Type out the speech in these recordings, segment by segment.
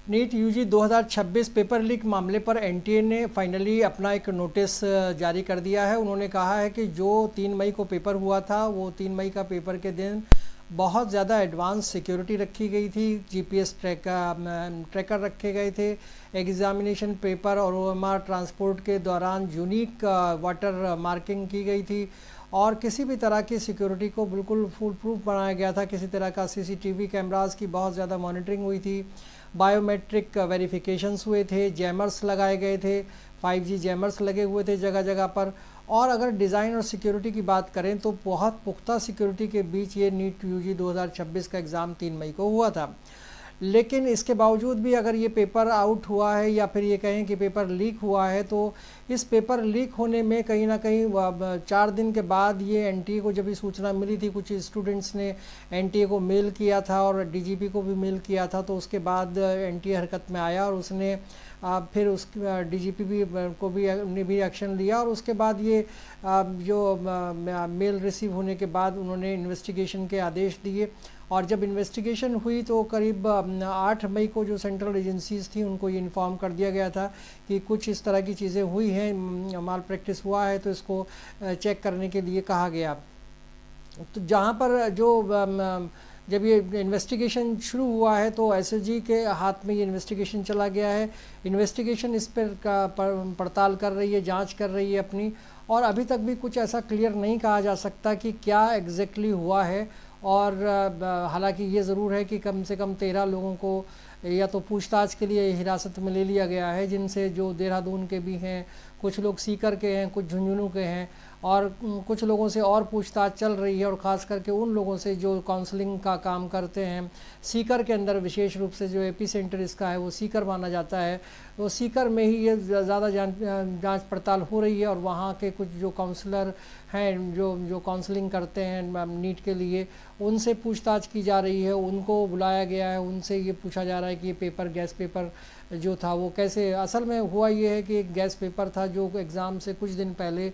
NEET UG 2026 paper leak मामले पर NTA ने फाइनली अपना एक नोटिस जारी कर दिया है। उन्होंने कहा है कि जो 3 मई को पेपर हुआ था, वो 3 मई का पेपर के दिन बहुत ज़्यादा एडवांस सिक्योरिटी रखी गई थी, जीपीएस ट्रैकर रखे गए थे, एग्जामिनेशन पेपर और ओएमआर ट्रांसपोर्ट के दौरान यूनिक वाटर मार्किंग की गई थी और किसी भी तरह की सिक्योरिटी को बिल्कुल फुल प्रूफ बनाया गया था। किसी तरह का सीसीटीवी कैमरास की बहुत ज़्यादा मॉनिटरिंग हुई थी, बायोमेट्रिक वेरिफिकेशंस हुए थे, जैमर्स लगाए गए थे, 5G जैमर्स लगे हुए थे जगह जगह पर। और अगर डिज़ाइन और सिक्योरिटी की बात करें तो बहुत पुख्ता सिक्योरिटी के बीच ये नीट यूजी 2026 का एग्ज़ाम 3 मई को हुआ था। लेकिन इसके बावजूद भी अगर ये पेपर आउट हुआ है या फिर ये कहें कि पेपर लीक हुआ है, तो इस पेपर लीक होने में कहीं ना कहीं 4 दिन के बाद ये एनटीए को जब ये सूचना मिली थी, कुछ स्टूडेंट्स ने एनटीए को मेल किया था और डीजीपी को भी मेल किया था, तो उसके बाद एनटीए हरकत में आया और उसने फिर उस डीजीपी भी को भी ने भी एक्शन लिया और उसके बाद ये जो मेल रिसीव होने के बाद उन्होंने इन्वेस्टिगेशन के आदेश दिए। और जब इन्वेस्टिगेशन हुई तो करीब 8 मई को जो सेंट्रल एजेंसीज़ थी उनको ये इन्फॉर्म कर दिया गया था कि कुछ इस तरह की चीज़ें हुई हैं, माल प्रैक्टिस हुआ है, तो इसको चेक करने के लिए कहा गया। तो जहाँ पर जो जब ये इन्वेस्टिगेशन शुरू हुआ है तो एसएसजी के हाथ में ये इन्वेस्टिगेशन चला गया है। इन्वेस्टिगेशन इस पर पड़ताल कर रही है, जांच कर रही है अपनी, और अभी तक भी कुछ ऐसा क्लियर नहीं कहा जा सकता कि क्या एग्जैक्टली हुआ है। और हालांकि ये ज़रूर है कि कम से कम 13 लोगों को या तो पूछताछ के लिए हिरासत में ले लिया गया है, जिनसे जो देहरादून के भी हैं, कुछ लोग सीकर के हैं, कुछ झुंझुनू के हैं, और कुछ लोगों से और पूछताछ चल रही है, और ख़ास करके उन लोगों से जो काउंसलिंग का काम करते हैं। सीकर के अंदर विशेष रूप से जो एपी सेंटर इसका है वो सीकर माना जाता है, तो सीकर में ही ये ज़्यादा जांच पड़ताल हो रही है। और वहाँ के कुछ जो काउंसलर हैं जो काउंसलिंग करते हैं नीट के लिए, उनसे पूछताछ की जा रही है, उनको बुलाया गया है, उनसे ये पूछा जा रहा है कि ये पेपर गैस पेपर जो था वो कैसे, असल में हुआ ये है कि एक गैस पेपर था जो एग्ज़ाम से कुछ दिन पहले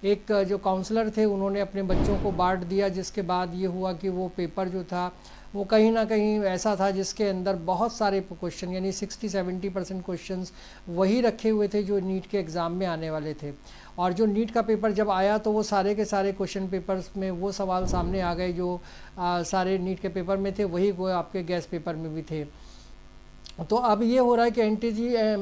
एक जो काउंसलर थे उन्होंने अपने बच्चों को बांट दिया, जिसके बाद ये हुआ कि वो पेपर जो था वो कहीं ना कहीं ऐसा था जिसके अंदर बहुत सारे क्वेश्चन, यानी 60-70% क्वेश्चंस वही रखे हुए थे जो नीट के एग्ज़ाम में आने वाले थे। और जो नीट का पेपर जब आया तो वो सारे के सारे क्वेश्चन पेपर्स में वो सवाल सामने आ गए जो सारे नीट के पेपर में थे, वही वो आपके गैस पेपर में भी थे। तो अब ये हो रहा है कि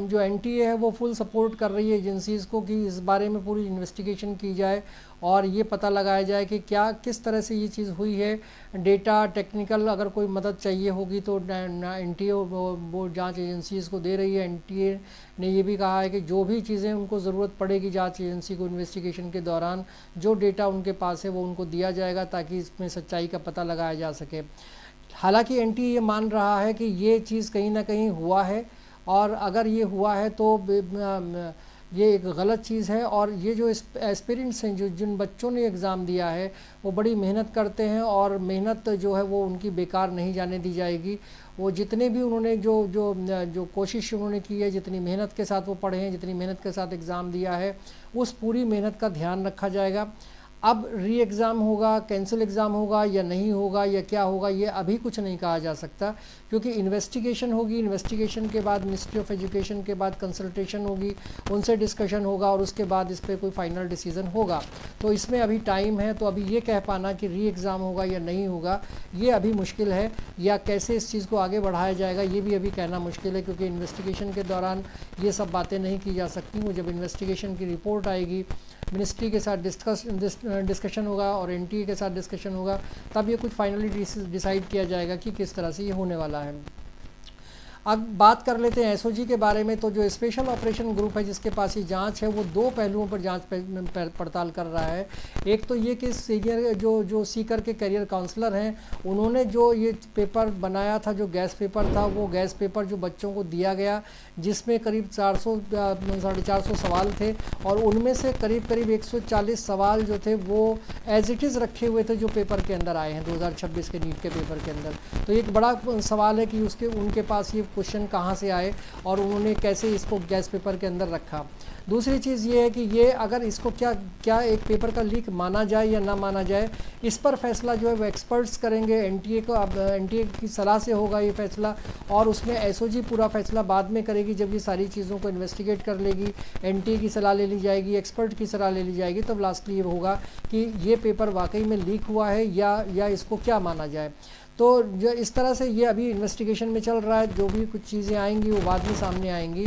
जो एनटीए है वो फुल सपोर्ट कर रही है एजेंसीज़ को कि इस बारे में पूरी इन्वेस्टिगेशन की जाए और ये पता लगाया जाए कि क्या किस तरह से ये चीज़ हुई है। डेटा टेक्निकल अगर कोई मदद चाहिए होगी तो एनटीए वो जांच एजेंसीज़ को दे रही है। एनटीए ने ये भी कहा है कि जो भी चीज़ें उनको ज़रूरत पड़ेगी जांच एजेंसी को इन्वेस्टिगेशन के दौरान, जो डेटा उनके पास है वो उनको दिया जाएगा ताकि इसमें सच्चाई का पता लगाया जा सके। हालांकि एनटीए ये मान रहा है कि ये चीज़ कहीं ना कहीं हुआ है, और अगर ये हुआ है तो ये एक गलत चीज़ है। और ये जो एस्पिरेंट्स हैं, जो जिन बच्चों ने एग्ज़ाम दिया है, वो बड़ी मेहनत करते हैं और मेहनत जो है वो उनकी बेकार नहीं जाने दी जाएगी। वो जितने भी उन्होंने जो कोशिश उन्होंने की है, जितनी मेहनत के साथ वो पढ़े हैं, जितनी मेहनत के साथ एग्ज़ाम दिया है, उस पूरी मेहनत का ध्यान रखा जाएगा। अब री एग्ज़ाम होगा, कैंसिल एग्ज़ाम होगा या नहीं होगा या क्या होगा, ये अभी कुछ नहीं कहा जा सकता, क्योंकि इन्वेस्टिगेशन होगी। इन्वेस्टिगेशन के बाद मिनिस्ट्री ऑफ एजुकेशन के बाद कंसल्टेशन होगी, उनसे डिस्कशन होगा और उसके बाद इस पर कोई फाइनल डिसीज़न होगा। तो इसमें अभी टाइम है, तो अभी ये कह पाना कि री एग्ज़ाम होगा या नहीं होगा ये अभी मुश्किल है, या कैसे इस चीज़ को आगे बढ़ाया जाएगा ये भी अभी कहना मुश्किल है, क्योंकि इन्वेस्टिगेशन के दौरान ये सब बातें नहीं की जा सकती। वो जब इन्वेस्टिगेशन की रिपोर्ट आएगी, मिनिस्ट्री के साथ डिस्कशन होगा और एनटीए के साथ डिस्कशन होगा, तब ये कुछ फाइनली डिसाइड किया जाएगा कि किस तरह से ये होने वाला है। अब बात कर लेते हैं एसओजी के बारे में। तो जो स्पेशल ऑपरेशन ग्रुप है जिसके पास ये जांच है, वो 2 पहलुओं पर जांच पड़ताल कर रहा है। एक तो ये कि सीनियर जो सीकर के करियर काउंसलर हैं, उन्होंने जो ये पेपर बनाया था, जो गैस पेपर था, वो गैस पेपर जो बच्चों को दिया गया, जिसमें करीब 400-450 सवाल थे, और उनमें से करीब 140 सवाल जो थे वो एज इट इज़ रखे हुए थे जो पेपर के अंदर आए हैं 2026 के नीट के पेपर के अंदर। तो एक बड़ा सवाल है कि उनके पास ये क्वेश्चन कहाँ से आए और उन्होंने कैसे इसको गैस पेपर के अंदर रखा। दूसरी चीज़ ये है कि ये अगर इसको क्या एक पेपर का लीक माना जाए या ना माना जाए, इस पर फैसला जो है वो एक्सपर्ट्स करेंगे। एनटीए को, अब एनटीए की सलाह से होगा ये फैसला, और उसमें एसओजी पूरा फैसला बाद में करेगी जब ये सारी चीज़ों को इन्वेस्टिगेट कर लेगी। एनटीए की सलाह ले ली जाएगी, एक्सपर्ट की सलाह ले ली जाएगी, तब लास्टली ये होगा कि ये पेपर वाकई में लीक हुआ है या इसको क्या माना जाए। तो जो इस तरह से ये अभी इन्वेस्टिगेशन में चल रहा है, जो भी कुछ चीज़ें आएंगी वो बाद में सामने आएंगी।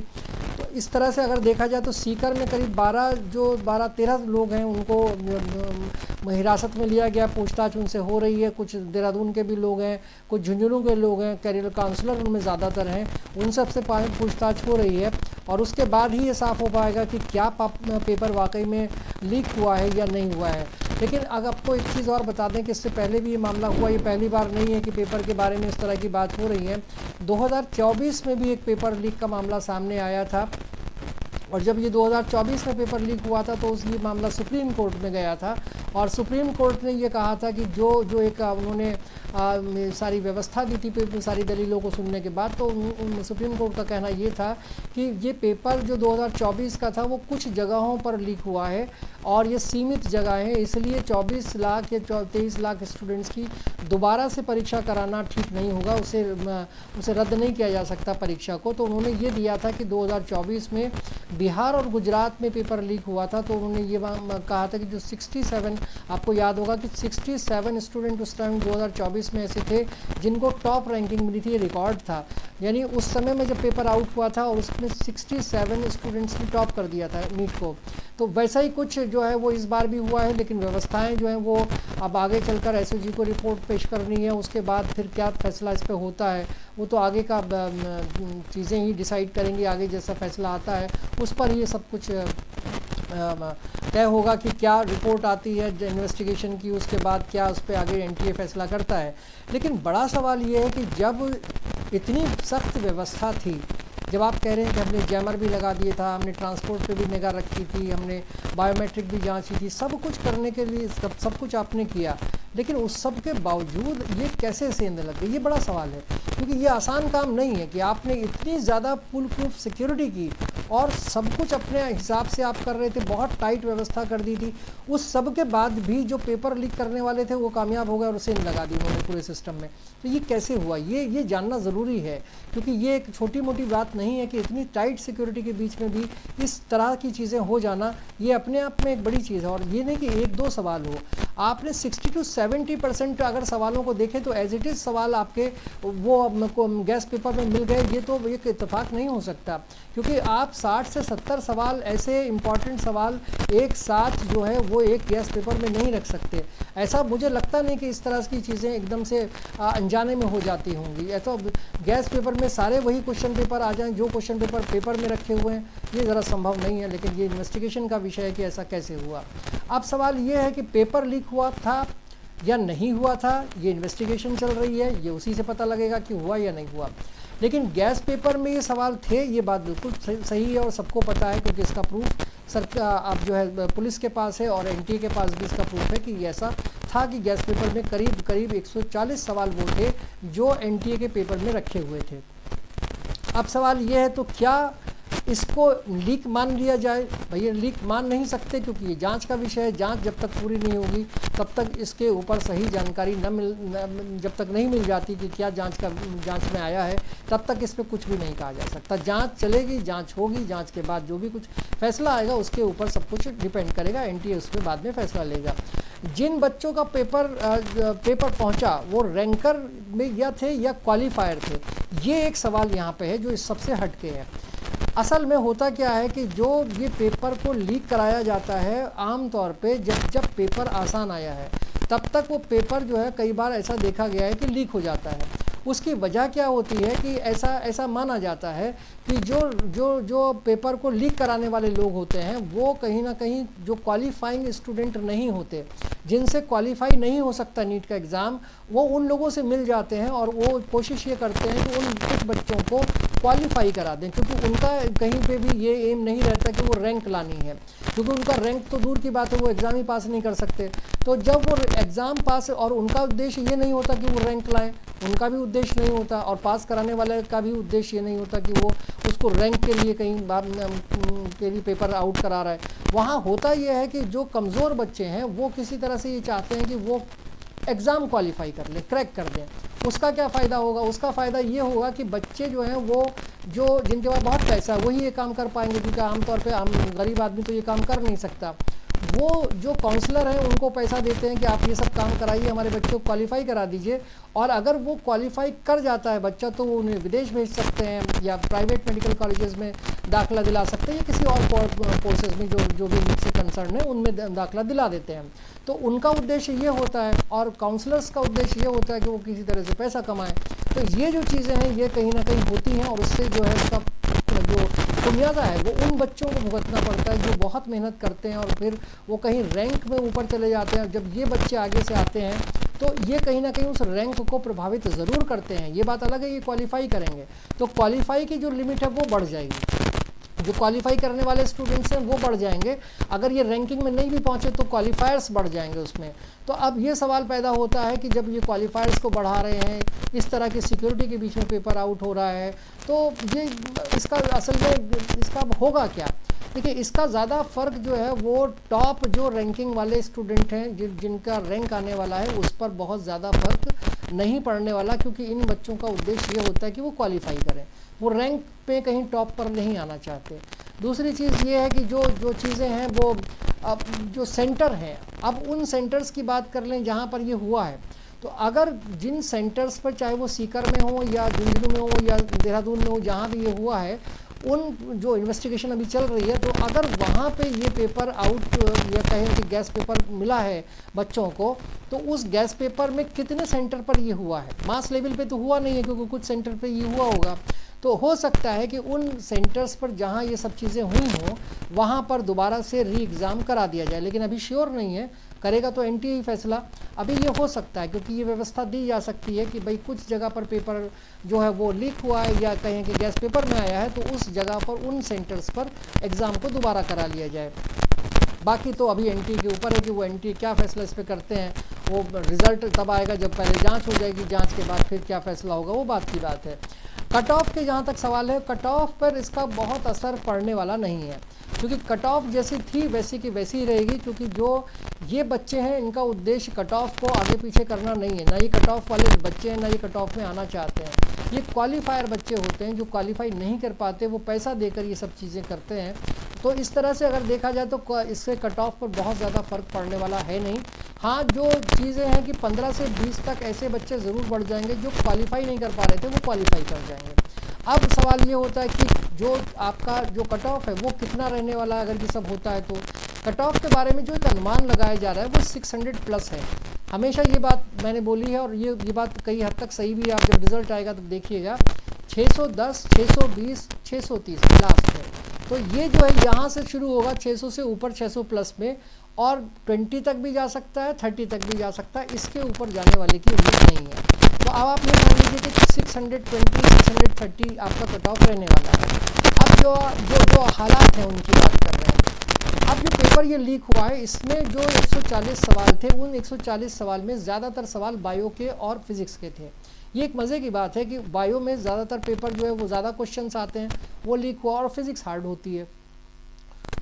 तो इस तरह से अगर देखा जाए तो सीकर में करीब 12-13 लोग हैं, उनको हिरासत में लिया गया, पूछताछ उनसे हो रही है। कुछ देहरादून के भी लोग हैं, कुछ झुंझुनू के लोग हैं, कैरियर काउंसलर उनमें ज़्यादातर हैं, उन सब से पूछताछ हो रही है, और उसके बाद ही ये साफ़ हो पाएगा कि क्या पेपर वाकई में लीक हुआ है या नहीं हुआ है। लेकिन अगर आपको एक चीज़ और बता दें कि इससे पहले भी ये मामला हुआ, ये पहली बार नहीं है कि पेपर के बारे में इस तरह की बात हो रही है। 2024 में भी एक पेपर लीक का मामला सामने आया था, और जब ये 2024 में पेपर लीक हुआ था तो ये मामला सुप्रीम कोर्ट में गया था, और सुप्रीम कोर्ट ने ये कहा था कि जो एक उन्होंने सारी व्यवस्था दी थी सारी दलीलों को सुनने के बाद, तो सुप्रीम कोर्ट का कहना ये था कि ये पेपर जो 2024 का था वो कुछ जगहों पर लीक हुआ है, और ये सीमित जगह है, इसलिए 24 लाख या 23 लाख स्टूडेंट्स की दोबारा से परीक्षा कराना ठीक नहीं होगा, उसे रद्द नहीं किया जा सकता परीक्षा को। तो उन्होंने ये दिया था कि 2024 में बिहार और गुजरात में पेपर लीक हुआ था, तो उन्होंने ये कहा था कि जो 67, आपको याद होगा कि 67 स्टूडेंट उस टाइम 2024 में ऐसे थे जिनको टॉप रैंकिंग मिली थी, ये रिकॉर्ड था। यानी उस समय में जब पेपर आउट हुआ था और उसमें 67 स्टूडेंट्स ने टॉप कर दिया था नीट को। तो वैसा ही कुछ जो है वो इस बार भी हुआ है, लेकिन व्यवस्थाएं जो हैं वो अब आगे चलकर एसओजी को रिपोर्ट पेश करनी है, उसके बाद फिर क्या फैसला इस पर होता है वो तो आगे का चीज़ें ही डिसाइड करेंगी। आगे जैसा फैसला आता है उस पर ये सब कुछ तय होगा कि क्या रिपोर्ट आती है इन्वेस्टिगेशन की, उसके बाद क्या उस पर आगे एनटीए फैसला करता है। लेकिन बड़ा सवाल ये है कि जब इतनी सख्त व्यवस्था थी, जब आप कह रहे हैं कि हमने जैमर भी लगा दिए था, हमने ट्रांसपोर्ट पे भी निगाह रखी थी, हमने बायोमेट्रिक भी जांची थी, सब कुछ करने के लिए सब कुछ आपने किया, लेकिन उस सब के बावजूद ये कैसे सेंध लग गई, ये बड़ा सवाल है। क्योंकि ये आसान काम नहीं है कि आपने इतनी ज़्यादा फुल प्रूफ सिक्योरिटी की और सब कुछ अपने हिसाब से आप कर रहे थे, बहुत टाइट व्यवस्था कर दी थी, उस सब के बाद भी जो पेपर लीक करने वाले थे वो कामयाब हो गए और सेंध लगा दी उन्होंने पूरे सिस्टम में। तो ये कैसे हुआ, ये जानना ज़रूरी है, क्योंकि ये एक छोटी मोटी बात नहीं है कि इतनी टाइट सिक्योरिटी के बीच में भी इस तरह की चीज़ें हो जाना, ये अपने आप में एक बड़ी चीज़ है। और ये नहीं कि एक दो सवाल हो, आपने 60 to 70% अगर सवालों को देखें तो एज इट इज़ सवाल आपके वो गैस पेपर में मिल गए, ये तो एक इत्तेफाक नहीं हो सकता, क्योंकि आप 60 से 70 सवाल ऐसे इम्पॉर्टेंट सवाल एक साथ जो है वो एक गैस पेपर में नहीं रख सकते। ऐसा मुझे लगता नहीं कि इस तरह की चीज़ें एकदम से अनजाने में हो जाती होंगी। ऐसा गैस पेपर में सारे वही क्वेश्चन पेपर आ जाएं जो क्वेश्चन पेपर में रखे हुए हैं, ये ज़रा संभव नहीं है। लेकिन ये इन्वेस्टिगेशन का विषय है कि ऐसा कैसे हुआ। अब सवाल ये है कि पेपर लीक हुआ था या नहीं हुआ था, ये इन्वेस्टिगेशन चल रही है, ये उसी से पता लगेगा कि हुआ या नहीं हुआ। लेकिन गैस पेपर में ये सवाल थे, ये बात बिल्कुल सही है और सबको पता है, क्योंकि इसका प्रूफ अब जो है पुलिस के पास है और एनटीए के पास भी इसका प्रूफ है कि ऐसा था कि गैस पेपर में करीब 140 सवाल वो थे जो एनटीए के पेपर में रखे हुए थे। अब सवाल ये है तो क्या इसको लीक मान लिया जाए? भैया लीक मान नहीं सकते, क्योंकि ये जांच का विषय है। जांच जब तक पूरी नहीं होगी तब तक इसके ऊपर सही जानकारी जब तक नहीं मिल जाती कि क्या जांच में आया है, तब तक इस पर कुछ भी नहीं कहा जा सकता। जांच चलेगी, जांच होगी, जांच के बाद जो भी कुछ फैसला आएगा उसके ऊपर सब कुछ डिपेंड करेगा, एनटीए उस पर बाद में फैसला लेगा। जिन बच्चों का पेपर पहुंचा वो रैंकर में या थे या क्वालिफायर थे, ये एक सवाल यहाँ पे है जो इस सबसे हटके है। असल में होता क्या है कि जो ये पेपर को लीक कराया जाता है, आम तौर पे जब पेपर आसान आया है तब तक वो पेपर जो है कई बार ऐसा देखा गया है कि लीक हो जाता है। उसकी वजह क्या होती है कि ऐसा माना जाता है कि जो पेपर को लीक कराने वाले लोग होते हैं वो कहीं ना कहीं जो क्वालिफाइंग स्टूडेंट नहीं होते, जिनसे क्वालिफाई नहीं हो सकता नीट का एग्ज़ाम, वो उन लोगों से मिल जाते हैं और वो कोशिश ये करते हैं कि उन कुछ बच्चों को क्वालिफाई करा दें, क्योंकि उनका कहीं पे भी ये एम नहीं रहता कि वो रैंक लानी है, क्योंकि उनका रैंक तो दूर की बात है, वो एग्ज़ाम ही पास नहीं कर सकते। तो जब वो एग्ज़ाम पास, और उनका उद्देश्य ये नहीं होता कि वो रैंक लाएं, उनका भी उद्देश्य नहीं होता, और पास कराने वाले का भी उद्देश्य ये नहीं होता कि वो उसको रैंक के लिए कहीं के लिए पेपर आउट करा रहा है। वहाँ होता ये है कि जो कमज़ोर बच्चे हैं वो किसी तरह से ये चाहते हैं कि वो एग्ज़ाम क्वालिफाई कर ले, क्रैक कर दें। उसका क्या फ़ायदा होगा? उसका फ़ायदा ये होगा कि बच्चे जो हैं वो जो जिनके पास बहुत पैसा है वही ये काम कर पाएंगे, क्योंकि आमतौर पे आम गरीब आदमी तो ये काम कर नहीं सकता। वो जो काउंसलर हैं उनको पैसा देते हैं कि आप ये सब काम कराइए, हमारे बच्चों को क्वालिफाई करा दीजिए, और अगर वो क्वालिफाई कर जाता है बच्चा तो वो उन्हें विदेश भेज सकते हैं या प्राइवेट मेडिकल कॉलेजेस में दाखिला दिला सकते हैं, या किसी और कोर्सेज में जो भी नीट से कंसर्न है उनमें दाखिला दिला देते हैं। तो उनका उद्देश्य ये होता है, और काउंसलर्स का उद्देश्य ये होता है कि वो किसी तरह से पैसा कमाएं। तो ये जो चीज़ें हैं ये कहीं ना कहीं होती हैं, और उससे जो है उसका जो खुमियाजा है वो उन बच्चों को भुगतना पड़ता है जो बहुत मेहनत करते हैं और फिर वो कहीं रैंक में ऊपर चले जाते हैं। जब ये बच्चे आगे से आते हैं तो ये कहीं ना कहीं उस रैंक को प्रभावित ज़रूर करते हैं। ये बात अलग है, ये क्वालिफाई करेंगे तो क्वालिफाई की जो लिमिट है वो बढ़ जाएगी, जो क्वालिफाई करने वाले स्टूडेंट्स हैं वो बढ़ जाएंगे। अगर ये रैंकिंग में नहीं भी पहुंचे तो क्वालिफायर्स बढ़ जाएंगे उसमें। तो अब ये सवाल पैदा होता है कि जब ये क्वालिफायर्स को बढ़ा रहे हैं, इस तरह की सिक्योरिटी के बीच में पेपर आउट हो रहा है, तो ये इसका असल में इसका होगा क्या? देखिए, इसका ज़्यादा फ़र्क जो है वो टॉप जो रैंकिंग वाले स्टूडेंट हैं जिनका रैंक आने वाला है उस पर बहुत ज़्यादा फ़र्क नहीं पड़ने वाला, क्योंकि इन बच्चों का उद्देश्य ये होता है कि वो क्वालिफाई करें, वो रैंक पे कहीं टॉप पर नहीं आना चाहते। दूसरी चीज़ ये है कि जो चीज़ें हैं वो अब जो सेंटर हैं, अब उन सेंटर्स की बात कर लें जहाँ पर ये हुआ है। तो अगर जिन सेंटर्स पर, चाहे वो सीकर में हो या झुंझुनू में हो या देहरादून में हो, जहाँ भी ये हुआ है, उन जो इन्वेस्टिगेशन अभी चल रही है, तो अगर वहाँ पे ये पेपर आउट या कहें कि गैस पेपर मिला है बच्चों को, तो उस गैस पेपर में कितने सेंटर पर ये हुआ है? मास लेवल पे तो हुआ नहीं है, क्योंकि कुछ सेंटर पे ये हुआ होगा। तो हो सकता है कि उन सेंटर्स पर जहाँ ये सब चीज़ें हुई हों वहाँ पर दोबारा से री एग्ज़ाम करा दिया जाए, लेकिन अभी श्योर नहीं है, करेगा तो एनटीए फैसला। अभी ये हो सकता है, क्योंकि ये व्यवस्था दी जा सकती है कि भाई कुछ जगह पर पेपर जो है वो लीक हुआ है या कहें कि गैस पेपर में आया है, तो उस जगह पर उन सेंटर्स पर एग्ज़ाम को दोबारा करा लिया जाए। बाकी तो अभी एनटीए के ऊपर है कि वो एनटीए क्या फ़ैसला इस पर करते हैं। वो रिज़ल्ट तब आएगा जब पहले जाँच हो जाएगी, जाँच के बाद फिर क्या फ़ैसला होगा वो बात की बात है। कट ऑफ के जहाँ तक सवाल है, कट ऑफ पर इसका बहुत असर पड़ने वाला नहीं है, क्योंकि कट ऑफ जैसी थी वैसी की वैसी ही रहेगी, क्योंकि जो ये बच्चे हैं इनका उद्देश्य कट ऑफ को आगे पीछे करना नहीं है। ना ये कट ऑफ वाले बच्चे हैं, ना ये कट ऑफ में आना चाहते हैं। ये क्वालिफायर बच्चे होते हैं जो क्वालिफाई नहीं कर पाते, वो पैसा देकर ये सब चीज़ें करते हैं। तो इस तरह से अगर देखा जाए तो इससे कट ऑफ पर बहुत ज़्यादा फ़र्क पड़ने वाला है नहीं। हाँ, जो चीज़ें हैं कि 15 से 20 तक ऐसे बच्चे ज़रूर बढ़ जाएंगे जो क्वालिफाई नहीं कर पा रहे थे, वो क्वालिफाई कर जाएंगे। अब सवाल ये होता है कि जो आपका जो कट ऑफ है वो कितना रहने वाला है अगर ये सब होता है। तो कट ऑफ के बारे में जो एक अनुमान लगाया जा रहा है वो 600 प्लस है। हमेशा ये बात मैंने बोली है और ये बात कई हद तक सही भी है। आप जब रिज़ल्ट आएगा तो देखिएगा 610, 620, 630 लास्ट है। तो ये जो है यहाँ से शुरू होगा 600 से ऊपर 600 प्लस में, और 20 तक भी जा सकता है, 30 तक भी जा सकता है, इसके ऊपर जाने वाले की उम्मीद नहीं है। तो अब आप ये मान लीजिए कि 620, 630 आपका कट ऑफ रहने वाला है। अब जो हालात हैं उनकी बात कर रहे हैं। अब जो पेपर ये लीक हुआ है इसमें जो 140 सवाल थे, उन 140 सवाल में ज़्यादातर सवाल बायो के और फिज़िक्स के थे। ये एक मज़े की बात है कि बायो में ज़्यादातर पेपर जो है वो ज़्यादा क्वेश्चंस आते हैं, वो लीक हुआ, और फिज़िक्स हार्ड होती है।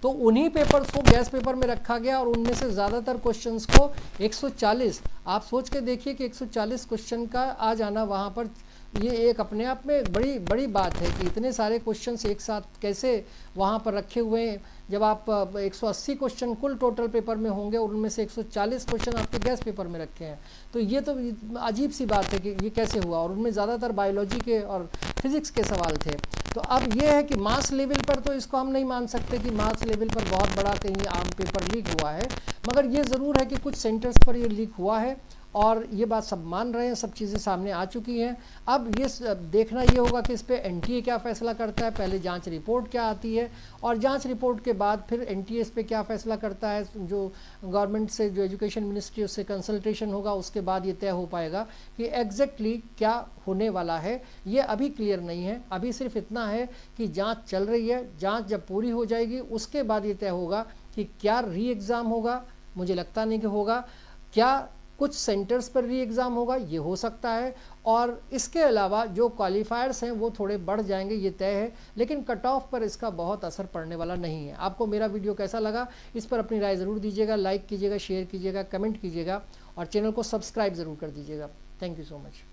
तो उन्हीं पेपर्स को गैस पेपर में रखा गया और उनमें से ज़्यादातर क्वेश्चंस को 140, आप सोच के देखिए कि 140 क्वेश्चन का आ जाना वहाँ पर, ये एक अपने आप में बड़ी बात है कि इतने सारे क्वेश्चंस एक साथ कैसे वहाँ पर रखे हुए हैं। जब आप 180 क्वेश्चन कुल टोटल पेपर में होंगे और उनमें से 140 क्वेश्चन आपके गैस पेपर में रखे हैं, तो ये तो अजीब सी बात है कि ये कैसे हुआ। और उनमें ज़्यादातर बायोलॉजी के और फिज़िक्स के सवाल थे। तो अब ये है कि मास लेवल पर तो इसको हम नहीं मान सकते कि मास लेवल पर बहुत बड़ा कहीं आम पेपर लीक हुआ है, मगर ये ज़रूर है कि कुछ सेंटर्स पर ये लीक हुआ है और ये बात सब मान रहे हैं, सब चीज़ें सामने आ चुकी हैं। अब ये देखना ये होगा कि इस पर एनटीए क्या फ़ैसला करता है, पहले जांच रिपोर्ट क्या आती है और जांच रिपोर्ट के बाद फिर एनटीए इस पर क्या फ़ैसला करता है। जो गवर्नमेंट से, जो एजुकेशन मिनिस्ट्री, उससे कंसल्टेशन होगा, उसके बाद ये तय हो पाएगा कि एग्जैक्टली क्या होने वाला है। ये अभी क्लियर नहीं है, अभी सिर्फ इतना है कि जांच चल रही है। जांच जब पूरी हो जाएगी उसके बाद ये तय होगा कि क्या री एग्ज़ाम होगा, मुझे लगता नहीं कि होगा, क्या कुछ सेंटर्स पर री एग्ज़ाम होगा, ये हो सकता है, और इसके अलावा जो क्वालिफायर्स हैं वो थोड़े बढ़ जाएंगे, ये तय है। लेकिन कट ऑफ पर इसका बहुत असर पड़ने वाला नहीं है। आपको मेरा वीडियो कैसा लगा, इस पर अपनी राय ज़रूर दीजिएगा, लाइक कीजिएगा, शेयर कीजिएगा, कमेंट कीजिएगा और चैनल को सब्सक्राइब ज़रूर कर दीजिएगा। Thank you so much.